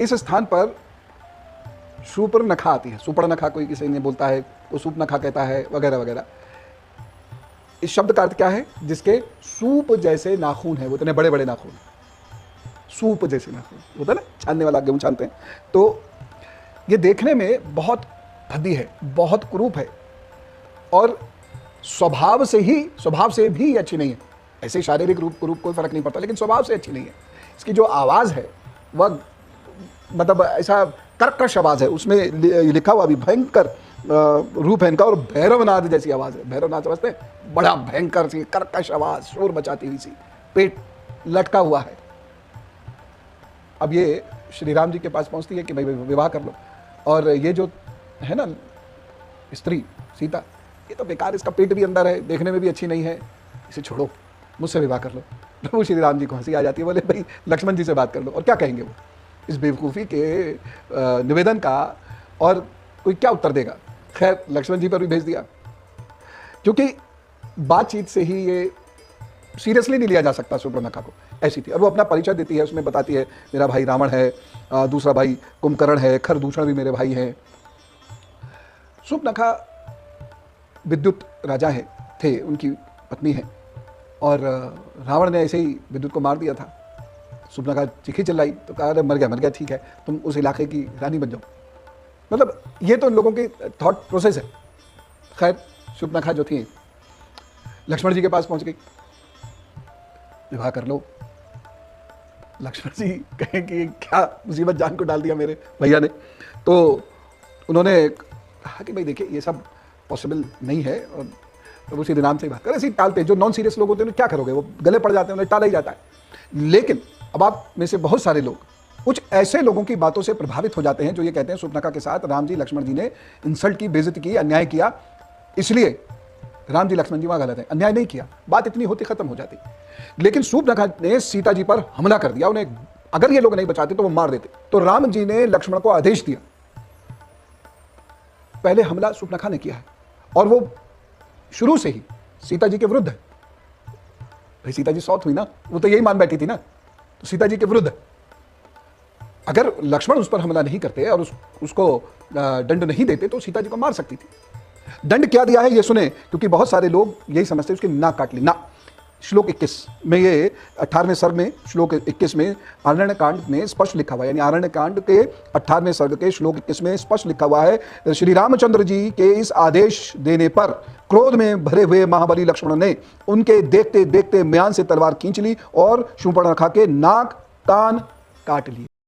इस स्थान पर शूर्पणखा आती है। शूर्पणखा कोई किसी ने बोलता है तो शूर्पणखा कहता है, वगैरह वगैरह। इस शब्द का अर्थ क्या है? जिसके सूप जैसे नाखून है, वो इतने बड़े बड़े नाखून, सूप जैसे नाखून होता है ना, छानने वाला गेहूं छानते हैं। तो ये देखने में बहुत भद्दी है, बहुत कुरूप है, और स्वभाव से भी अच्छी नहीं है। ऐसे शारीरिक रूप कुरूप कोई फर्क नहीं पड़ता, लेकिन स्वभाव से अच्छी नहीं है। इसकी जो आवाज़ है वह मतलब ऐसा कर्कश आवाज़ है, उसमें लिखा हुआ भी भयंकर रूप है इनका, और भैरवनाद जैसी आवाज़ है। भैरवनाद समझते हैं? बड़ा भयंकर सी कर्कश आवाज़, शोर मचाती हुई सी, पेट लटका हुआ है। अब ये श्री राम जी के पास पहुंचती है कि भाई विवाह कर लो, और ये जो है ना स्त्री सीता, ये तो बेकार, इसका पेट भी अंदर है, देखने में भी अच्छी नहीं है, इसे छोड़ो, मुझसे विवाह कर लो। प्रभु श्री राम जी को हंसी आ जाती है, बोले भाई लक्ष्मण जी से बात कर लो। और क्या कहेंगे वो इस बेवकूफ़ी के निवेदन का, और कोई क्या उत्तर देगा? खैर लक्ष्मण जी पर भी भेज दिया, क्योंकि बातचीत से ही ये सीरियसली नहीं लिया जा सकता शूर्पणखा को, ऐसी थी। और वो अपना परिचय देती है, उसमें बताती है मेरा भाई रावण है, दूसरा भाई कुंभकर्ण है, खरदूषण भी मेरे भाई हैं। शूर्पणखा विद्युत राजा है, थे, उनकी पत्नी है, और रावण ने ऐसे ही विद्युत को मार दिया था। शूर्पणखा चीखी चिल्लाई तो कहा अरे मर गया, ठीक है, तुम उस इलाके की रानी बन जाओ। मतलब ये तो इन लोगों की थॉट प्रोसेस है। खैर शूर्पणखा जो थी लक्ष्मण जी के पास पहुंच गई, विवाह कर लो। लक्ष्मण जी कहें कि क्या मुसीबत जान को डाल दिया मेरे भैया ने। तो उन्होंने कहा कि भाई देखिए ये सब पॉसिबल नहीं है, और प्रभु श्री राम से बात करें। ऐसे टालते, जो नॉन सीरियस लोग होते हैं क्या करोगे, वो गले पड़ जाते हैं, उन्हें टाला ही जाता है। लेकिन अब आप में से बहुत सारे लोग कुछ ऐसे लोगों की बातों से प्रभावित हो जाते हैं जो ये कहते हैं शूर्पणखा के साथ राम जी लक्ष्मण जी ने इंसल्ट की, बेइज्जती की, अन्याय किया, इसलिए राम जी लक्ष्मण जी वहां गलत है। अन्याय नहीं किया, बात इतनी होती खत्म हो जाती। लेकिन शूर्पणखा ने सीता जी पर हमला कर दिया, उन्हें अगर ये लोग नहीं बचाते तो वो मार देते। तो राम जी ने लक्ष्मण को आदेश दिया, पहले हमला शूर्पणखा ने किया है, और वो शुरू से ही सीता जी के विरुद्ध है। भाई सीता जी सौत हुई ना, वो तो यही मान बैठी थी ना, तो सीता जी के विरुद्ध है। अगर लक्ष्मण उस पर हमला नहीं करते और उसको दंड नहीं देते तो सीता जी को मार सकती थी। दंड क्या दिया है ये सुने, क्योंकि बहुत सारे लोग यही समझते हैं उसकी नाक काट ली ना। श्लोक 21 में, ये 18वें सर्ग में, श्लोक 21 में आरण्य कांड में स्पष्ट लिखा हुआ है, यानी आरण्य कांड के 18वें सर्ग के श्लोक 21 में स्पष्ट लिखा हुआ है, श्री रामचंद्र जी के इस आदेश देने पर क्रोध में भरे हुए महाबली लक्ष्मण ने उनके देखते देखते म्यान से तलवार खींच ली और शूर्पणखा के नाक कान काट लिए।